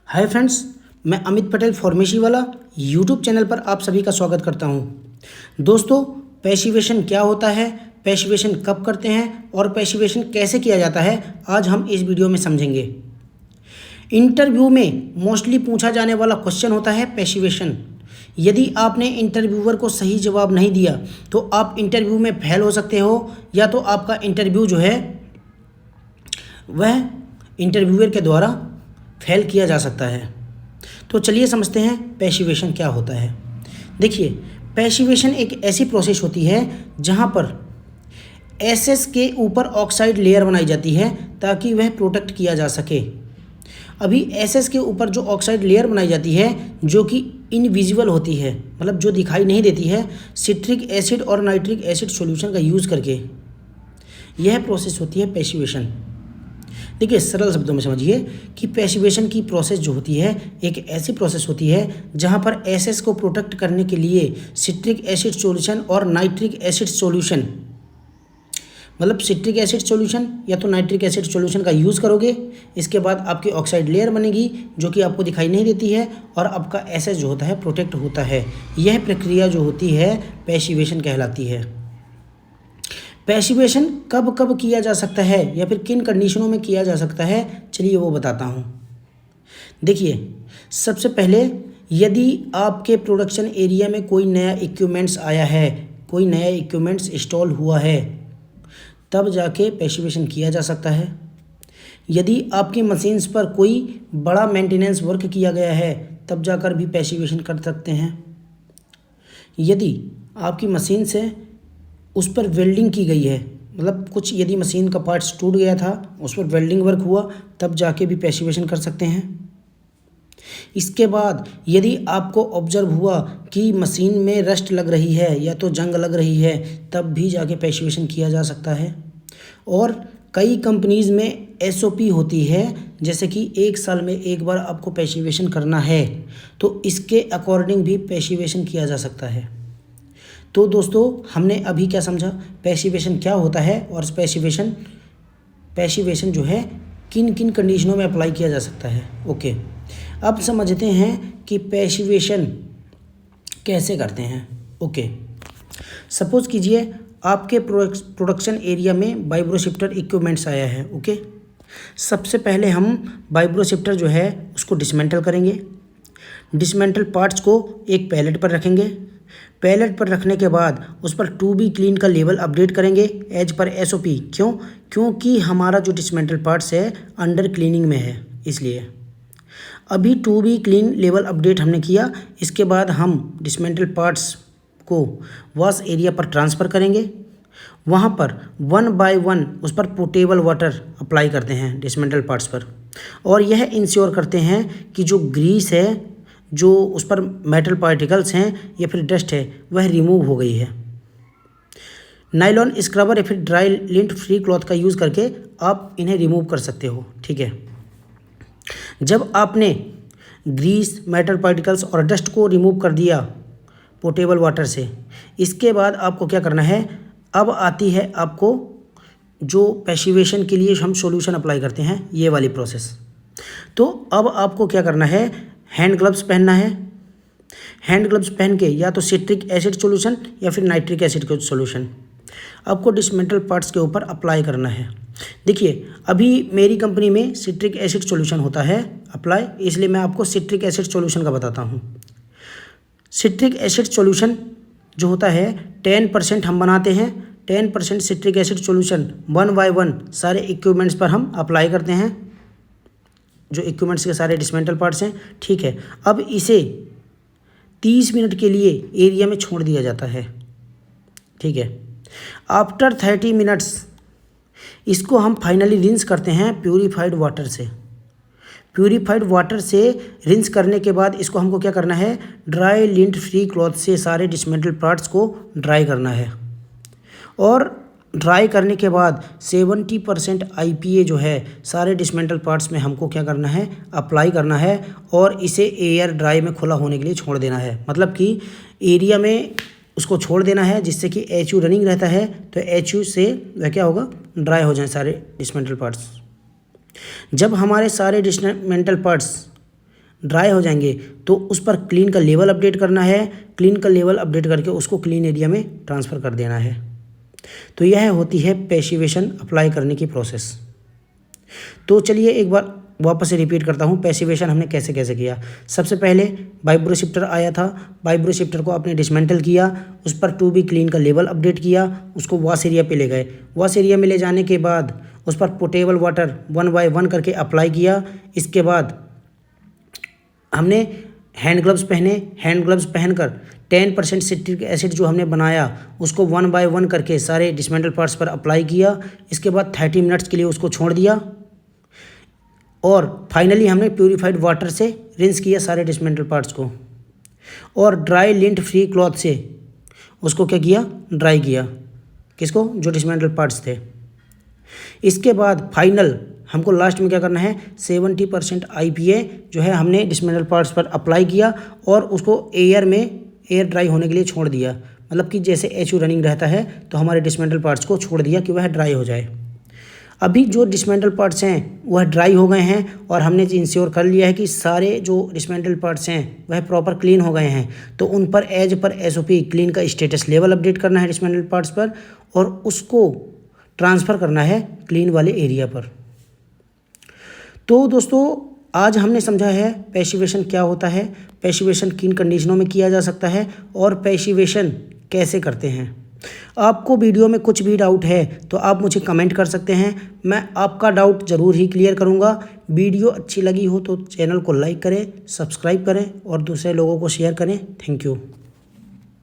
Hi friends, मैं Amit Patel pharmacy वाला YouTube channel पर आप सभी का स्वागत करता हूं। दोस्तों, पैसिवेशन क्या होता है, पैसिवेशन कब करते हैं और पैसिवेशन कैसे किया जाता है, आज हम इस वीडियो में समझेंगे। इंटरव्यू में मोस्टली पूछा जाने वाला क्वेश्चन होता है पैसिवेशन। यदि आपने इंटरव्यूअर को सही जवाब नहीं दिया तो आप इंटरव्यू में फेल हो सकते हो, या तो आपका इंटरव्यू जो है वह इंटरव्यूअर के द्वारा फेल किया जा सकता है। तो चलिए समझते हैं पैसिवेशन क्या होता है। देखिए, पैसिवेशन एक ऐसी प्रोसेस होती है जहां पर एसएस के ऊपर ऑक्साइड लेयर बनाई जाती है ताकि वह प्रोटेक्ट किया जा सके। अभी एसएस के ऊपर जो ऑक्साइड लेयर बनाई जाती है जो कि इनविजिबल होती है, मतलब जो दिखाई नहीं देती है, सिट्रिक एसिड और नाइट्रिक एसिड सॉल्यूशन का यूज़ करके, यह प्रोसेस होती है पैसिवेशन। देखिए, सरल शब्दों में समझिए कि पैसिवेशन की प्रोसेस जो होती है एक ऐसी प्रोसेस होती है जहां पर एसएस को प्रोटेक्ट करने के लिए सिट्रिक एसिड सॉल्यूशन और नाइट्रिक एसिड सॉल्यूशन, मतलब सिट्रिक एसिड सॉल्यूशन या तो नाइट्रिक एसिड सॉल्यूशन का यूज़ करोगे। इसके बाद आपकी ऑक्साइड लेयर बनेगी जो कि आपको दिखाई नहीं देती है और आपका एसएस जो होता है प्रोटेक्ट होता है। यह प्रक्रिया जो होती है पैसिवेशन कहलाती है। पैसिवेशन कब कब किया जा सकता है या फिर किन कंडीशनों में किया जा सकता है, चलिए वो बताता हूँ। देखिए, सबसे पहले यदि आपके प्रोडक्शन एरिया में कोई नया इक्विपमेंट्स आया है, कोई नया इक्विपमेंट्स इंस्टॉल हुआ है, तब जाके पैसिवेशन किया जा सकता है। यदि आपकी मशीन्स पर कोई बड़ा मेंटेनेंस वर्क किया गया है, तब जाकर भी पैसिवेशन कर सकते हैं। यदि आपकी मशीन से उस पर वेल्डिंग की गई है, मतलब कुछ यदि मशीन का पार्ट्स टूट गया था, उस पर वेल्डिंग वर्क हुआ, तब जाके भी पैसिवेशन कर सकते हैं। इसके बाद यदि आपको ऑब्जर्व हुआ कि मशीन में रस्ट लग रही है या तो जंग लग रही है, तब भी जाके पैसिवेशन किया जा सकता है। और कई कंपनीज़ में एसओपी होती है, जैसे कि 1 साल में एक बार आपको पैसिवेशन करना है, तो इसके अकॉर्डिंग भी पैसिवेशन किया जा सकता है। तो दोस्तों, हमने अभी क्या समझा, पैसिवेशन क्या होता है और पैसिवेशन जो है किन किन कंडीशनों में अप्लाई किया जा सकता है। ओके, अब समझते हैं कि पैसिवेशन कैसे करते हैं। ओके, सपोज कीजिए आपके प्रोडक्शन एरिया में वाइब्रोशिफ्टर इक्विपमेंट्स आया है। ओके, सबसे पहले हम वाइब्रोशिफ्टर जो है उसको डिसमेंटल करेंगे। डिसमेंटल पार्ट्स को एक पैलेट पर रखेंगे। पैलेट पर रखने के बाद उस पर टू बी क्लीन का लेबल अपडेट करेंगे एज पर एसओपी। क्योंकि हमारा जो डिसमेंटल पार्ट्स है अंडर क्लीनिंग में है, इसलिए अभी to be clean label update हमने किया। इसके बाद हम डिसमेंटल पार्ट्स को वॉश एरिया पर ट्रांसफ़र करेंगे। वहाँ पर 1 बाय 1 उस पर पोर्टेबल वाटर अप्लाई करते हैं डिसमेंटल पार्ट्स पर, और यह इंश्योर करते हैं कि जो ग्रीस है, जो उस पर मेटल पार्टिकल्स हैं या फिर डस्ट है, वह रिमूव हो गई है। नायलॉन स्क्रबर या फिर ड्राई लिंट फ्री क्लॉथ का यूज़ करके आप इन्हें रिमूव कर सकते हो। ठीक है, जब आपने ग्रीस, मेटल पार्टिकल्स और डस्ट को रिमूव कर दिया पोर्टेबल वाटर से, इसके बाद आपको क्या करना है, अब आती है आपको जो पैसिवेशन के लिए हम सॉल्यूशन अप्लाई करते हैं, ये वाली प्रोसेस। तो अब आपको क्या करना है, हैंड ग्लव्स पहनना है। हैंड ग्लव्स पहन के या तो सिट्रिक एसिड सॉल्यूशन या फिर नाइट्रिक एसिड का सॉल्यूशन आपको डिसमेंटल पार्ट्स के ऊपर अप्लाई करना है। देखिए, अभी मेरी कंपनी में सिट्रिक एसिड सॉल्यूशन होता है अप्लाई, इसलिए मैं आपको सिट्रिक एसिड सॉल्यूशन का बताता हूँ। सिट्रिक एसिड सॉल्यूशन जो होता है 10% हम बनाते हैं। 10% सिट्रिक एसिड सॉल्यूशन 1 बाय 1 सारे इक्विपमेंट्स पर हम अप्लाई करते हैं, जो इक्विपमेंट्स के सारे डिसमेंटल पार्ट्स हैं। ठीक है, अब इसे 30 मिनट के लिए एरिया में छोड़ दिया जाता है। ठीक है, आफ्टर 30 मिनट्स इसको हम फाइनली रिंस करते हैं प्यूरीफाइड वाटर से। प्यूरीफाइड वाटर से रिंस करने के बाद इसको हमको क्या करना है, ड्राई लिंट फ्री क्लॉथ से सारे डिसमेंटल पार्ट्स को ड्राई करना है। और ड्राई करने के बाद 70% IPA जो है सारे डिसमेंटल पार्ट्स में हमको क्या करना है, अप्लाई करना है, और इसे एयर ड्राई में खुला होने के लिए छोड़ देना है। मतलब कि एरिया में उसको छोड़ देना है जिससे कि HU रनिंग रहता है, तो HU से वह क्या होगा, ड्राई हो जाए सारे डिसमेंटल पार्ट्स। जब हमारे सारे डिसमेंटल पार्ट्स ड्राई हो जाएंगे तो उस पर क्लीन का लेवल अपडेट करना है। क्लीन का लेवल अपडेट करके उसको क्लीन एरिया में ट्रांसफ़र कर देना है। तो यह होती है पैसिवेशन अप्लाई करने की प्रोसेस। तो चलिए एक बार वापस से रिपीट करता हूँ, पैसिवेशन हमने कैसे कैसे किया। सबसे पहले वाइब्रोशिफ्टर आया था, वाइब्रोशिफ्टर को आपने डिसमेंटल किया, उस पर टू बी क्लीन का लेवल अपडेट किया, उसको वॉश एरिया पे ले गए। वॉश एरिया में ले जाने के बाद उस पर पोर्टेबल वाटर 1 बाय 1 करके अप्लाई किया। इसके बाद हमने हैंड ग्लव्स पहने, हैंड ग्लव्स पहनकर 10% सिट्रिक एसिड जो हमने बनाया उसको 1 बाय 1 करके सारे डिसमेंटल पार्ट्स पर अप्लाई किया। इसके बाद 30 मिनट्स के लिए उसको छोड़ दिया और फाइनली हमने प्यूरिफाइड वाटर से रिंस किया सारे डिसमेंटल पार्ट्स को और ड्राई लिंट फ्री क्लॉथ से उसको क्या किया, ड्राई किया। किसको? जो डिसमेंटल पार्ट्स थे। इसके बाद फाइनल हमको लास्ट में क्या करना है, 70% IPA जो है हमने डिसमेंटल पार्ट्स पर अप्लाई किया और उसको एयर में एयर ड्राई होने के लिए छोड़ दिया। मतलब कि जैसे HU रनिंग रहता है तो हमारे डिसमेंटल पार्ट्स को छोड़ दिया कि वह ड्राई हो जाए। अभी जो डिसमेंटल पार्ट्स हैं वह ड्राई हो गए हैं और हमने इंश्योर कर लिया है कि सारे जो डिसमेंटल पार्ट्स हैं वह प्रॉपर क्लीन हो गए हैं। तो उन पर एज पर SOP क्लीन का स्टेटस लेवल अपडेट करना है डिसमेंटल पार्ट्स पर और उसको ट्रांसफ़र करना है क्लीन वाले एरिया पर। तो दोस्तों आज हमने समझा है पैसिवेशन क्या होता है, पैसिवेशन किन कंडीशनों में किया जा सकता है और पैसिवेशन कैसे करते हैं। आपको वीडियो में कुछ भी डाउट है तो आप मुझे कमेंट कर सकते हैं, मैं आपका डाउट ज़रूर ही क्लियर करूंगा। वीडियो अच्छी लगी हो तो चैनल को लाइक करें, सब्सक्राइब करें और दूसरे लोगों को शेयर करें। Thank you.